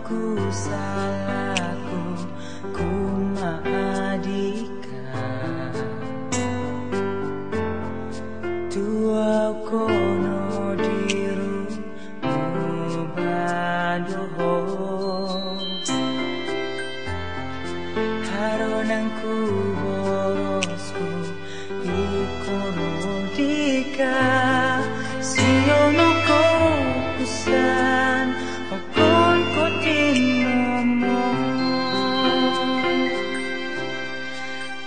Ku salahku ku maadika tua kono diru mubadoho haronangku borosku ikono dika siono ko kusan okon kotinomo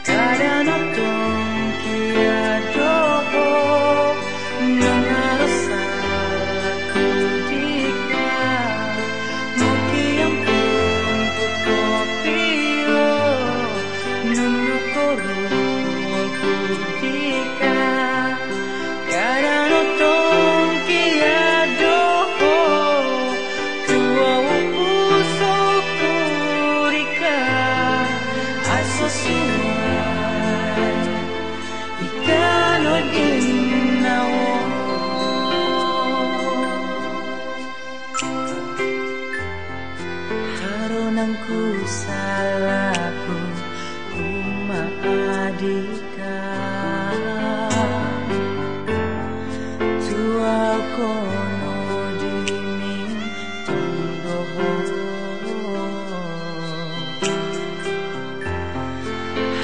kadanotong kiadoho nangarasalaku dika mokiampun putopio nunukorulku dika kadanotong kiadoho haronangku salahku ku maadika tua kono dimin tungdoho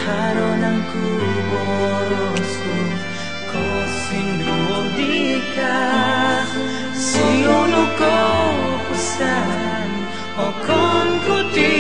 haronangku borosku kosindu dika siono ko pesan okon kuti